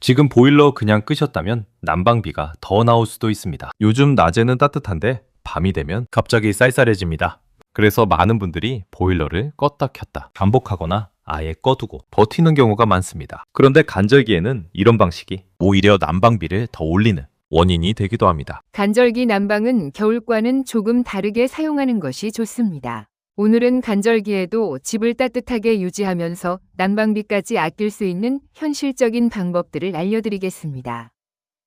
지금 보일러 그냥 끄셨다면 난방비가 더 나올 수도 있습니다. 요즘 낮에는 따뜻한데 밤이 되면 갑자기 쌀쌀해집니다. 그래서 많은 분들이 보일러를 껐다 켰다 반복하거나 아예 꺼두고 버티는 경우가 많습니다. 그런데 간절기에는 이런 방식이 오히려 난방비를 더 올리는 원인이 되기도 합니다. 간절기 난방은 겨울과는 조금 다르게 사용하는 것이 좋습니다. 오늘은 간절기에도 집을 따뜻하게 유지하면서 난방비까지 아낄 수 있는 현실적인 방법들을 알려드리겠습니다.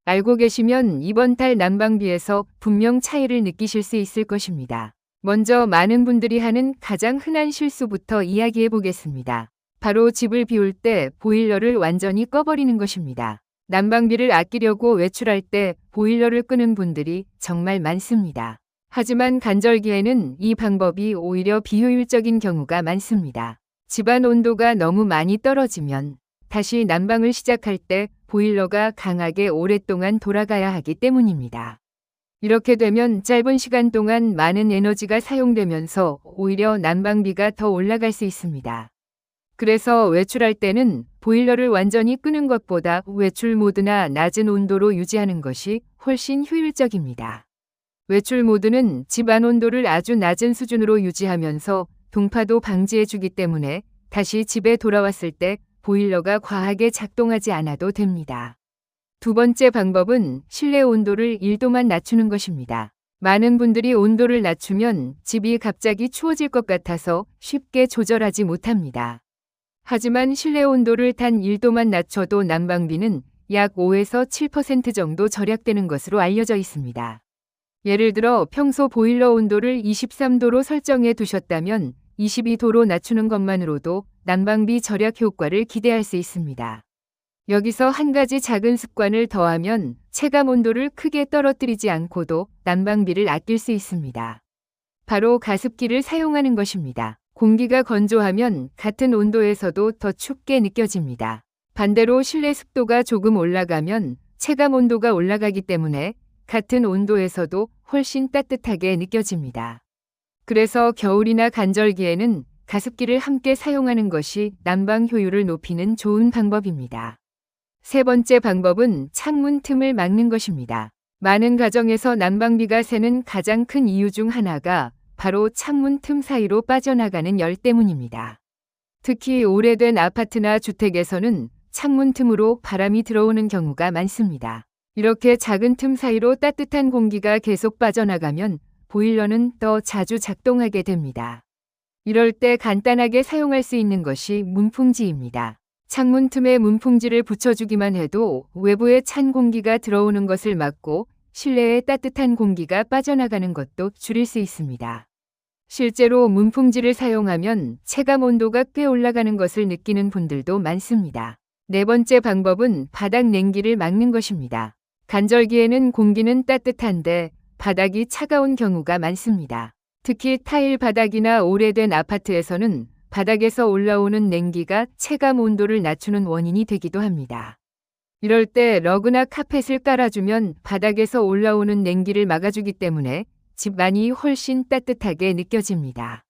알고 계시면 이번 달 난방비에서 분명 차이를 느끼실 수 있을 것입니다. 먼저 많은 분들이 하는 가장 흔한 실수부터 이야기해 보겠습니다. 바로 집을 비울 때 보일러를 완전히 꺼버리는 것입니다. 난방비를 아끼려고 외출할 때 보일러를 끄는 분들이 정말 많습니다. 하지만 간절기에는 이 방법이 오히려 비효율적인 경우가 많습니다. 집안 온도가 너무 많이 떨어지면 다시 난방을 시작할 때 보일러가 강하게 오랫동안 돌아가야 하기 때문입니다. 이렇게 되면 짧은 시간 동안 많은 에너지가 사용되면서 오히려 난방비가 더 올라갈 수 있습니다. 그래서 외출할 때는 보일러를 완전히 끄는 것보다 외출 모드나 낮은 온도로 유지하는 것이 훨씬 효율적입니다. 외출 모드는 집안 온도를 아주 낮은 수준으로 유지하면서 동파도 방지해주기 때문에 다시 집에 돌아왔을 때 보일러가 과하게 작동하지 않아도 됩니다. 두 번째 방법은 실내 온도를 1도만 낮추는 것입니다. 많은 분들이 온도를 낮추면 집이 갑자기 추워질 것 같아서 쉽게 조절하지 못합니다. 하지만 실내 온도를 단 1도만 낮춰도 난방비는 약 5에서 7% 정도 절약되는 것으로 알려져 있습니다. 예를 들어 평소 보일러 온도를 23도로 설정해 두셨다면 22도로 낮추는 것만으로도 난방비 절약 효과를 기대할 수 있습니다. 여기서 한 가지 작은 습관을 더하면 체감 온도를 크게 떨어뜨리지 않고도 난방비를 아낄 수 있습니다. 바로 가습기를 사용하는 것입니다. 공기가 건조하면 같은 온도에서도 더 춥게 느껴집니다. 반대로 실내 습도가 조금 올라가면 체감 온도가 올라가기 때문에 같은 온도에서도 훨씬 따뜻하게 느껴집니다. 그래서 겨울이나 간절기에는 가습기를 함께 사용하는 것이 난방 효율을 높이는 좋은 방법입니다. 세 번째 방법은 창문 틈을 막는 것입니다. 많은 가정에서 난방비가 새는 가장 큰 이유 중 하나가 바로 창문 틈 사이로 빠져나가는 열 때문입니다. 특히 오래된 아파트나 주택에서는 창문 틈으로 바람이 들어오는 경우가 많습니다. 이렇게 작은 틈 사이로 따뜻한 공기가 계속 빠져나가면 보일러는 더 자주 작동하게 됩니다. 이럴 때 간단하게 사용할 수 있는 것이 문풍지입니다. 창문 틈에 문풍지를 붙여주기만 해도 외부에 찬 공기가 들어오는 것을 막고 실내에 따뜻한 공기가 빠져나가는 것도 줄일 수 있습니다. 실제로 문풍지를 사용하면 체감 온도가 꽤 올라가는 것을 느끼는 분들도 많습니다. 네 번째 방법은 바닥 냉기를 막는 것입니다. 간절기에는 공기는 따뜻한데 바닥이 차가운 경우가 많습니다. 특히 타일 바닥이나 오래된 아파트에서는 바닥에서 올라오는 냉기가 체감 온도를 낮추는 원인이 되기도 합니다. 이럴 때 러그나 카펫을 깔아주면 바닥에서 올라오는 냉기를 막아주기 때문에 집안이 훨씬 따뜻하게 느껴집니다.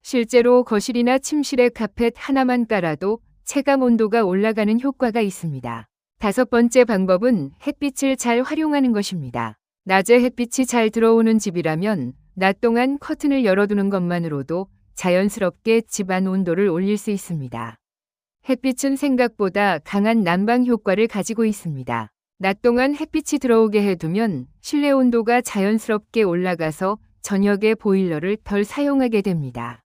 실제로 거실이나 침실에 카펫 하나만 깔아도 체감 온도가 올라가는 효과가 있습니다. 다섯 번째 방법은 햇빛을 잘 활용하는 것입니다. 낮에 햇빛이 잘 들어오는 집이라면 낮 동안 커튼을 열어두는 것만으로도 자연스럽게 집안 온도를 올릴 수 있습니다. 햇빛은 생각보다 강한 난방 효과를 가지고 있습니다. 낮 동안 햇빛이 들어오게 해두면 실내 온도가 자연스럽게 올라가서 저녁에 보일러를 덜 사용하게 됩니다.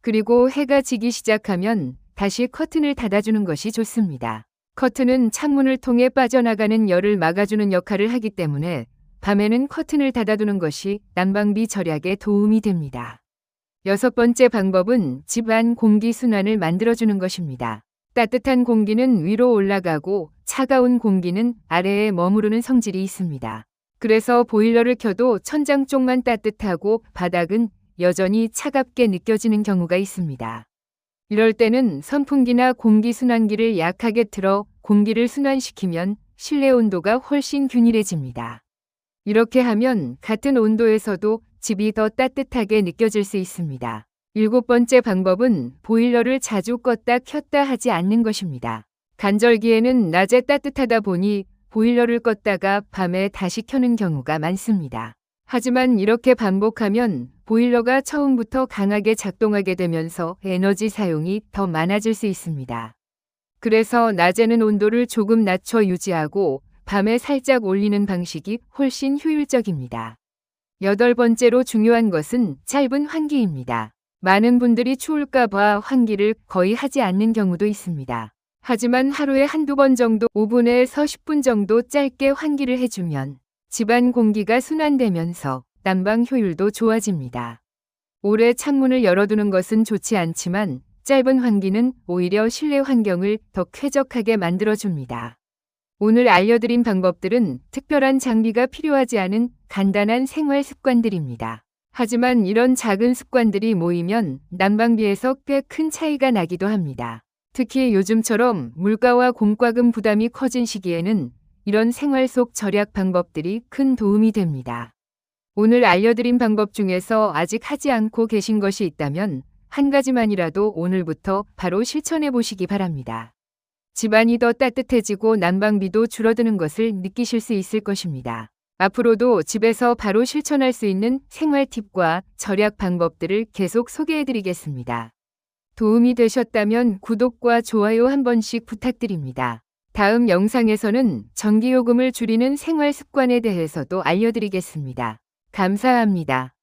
그리고 해가 지기 시작하면 다시 커튼을 닫아주는 것이 좋습니다. 커튼은 창문을 통해 빠져나가는 열을 막아주는 역할을 하기 때문에 밤에는 커튼을 닫아두는 것이 난방비 절약에 도움이 됩니다. 여섯 번째 방법은 집안 공기 순환을 만들어주는 것입니다. 따뜻한 공기는 위로 올라가고 차가운 공기는 아래에 머무르는 성질이 있습니다. 그래서 보일러를 켜도 천장 쪽만 따뜻하고 바닥은 여전히 차갑게 느껴지는 경우가 있습니다. 이럴 때는 선풍기나 공기순환기를 약하게 틀어 공기를 순환시키면 실내 온도가 훨씬 균일해집니다. 이렇게 하면 같은 온도에서도 집이 더 따뜻하게 느껴질 수 있습니다. 일곱 번째 방법은 보일러를 자주 껐다 켰다 하지 않는 것입니다. 간절기에는 낮에 따뜻하다 보니 보일러를 껐다가 밤에 다시 켜는 경우가 많습니다. 하지만 이렇게 반복하면 보일러가 처음부터 강하게 작동하게 되면서 에너지 사용이 더 많아질 수 있습니다. 그래서 낮에는 온도를 조금 낮춰 유지하고 밤에 살짝 올리는 방식이 훨씬 효율적입니다. 8번째로 중요한 것은 짧은 환기입니다. 많은 분들이 추울까봐 환기를 거의 하지 않는 경우도 있습니다. 하지만 하루에 한두 번 정도 5분에서 10분 정도 짧게 환기를 해주면 집안 공기가 순환되면서 난방 효율도 좋아집니다. 오래 창문을 열어두는 것은 좋지 않지만 짧은 환기는 오히려 실내 환경을 더 쾌적하게 만들어줍니다. 오늘 알려드린 방법들은 특별한 장비가 필요하지 않은 간단한 생활 습관들입니다. 하지만 이런 작은 습관들이 모이면 난방비에서 꽤 큰 차이가 나기도 합니다. 특히 요즘처럼 물가와 공과금 부담이 커진 시기에는 이런 생활 속 절약 방법들이 큰 도움이 됩니다. 오늘 알려드린 방법 중에서 아직 하지 않고 계신 것이 있다면 한 가지만이라도 오늘부터 바로 실천해 보시기 바랍니다. 집안이 더 따뜻해지고 난방비도 줄어드는 것을 느끼실 수 있을 것입니다. 앞으로도 집에서 바로 실천할 수 있는 생활 팁과 절약 방법들을 계속 소개해 드리겠습니다. 도움이 되셨다면 구독과 좋아요 한 번씩 부탁드립니다. 다음 영상에서는 전기요금을 줄이는 생활 습관에 대해서도 알려드리겠습니다. 감사합니다.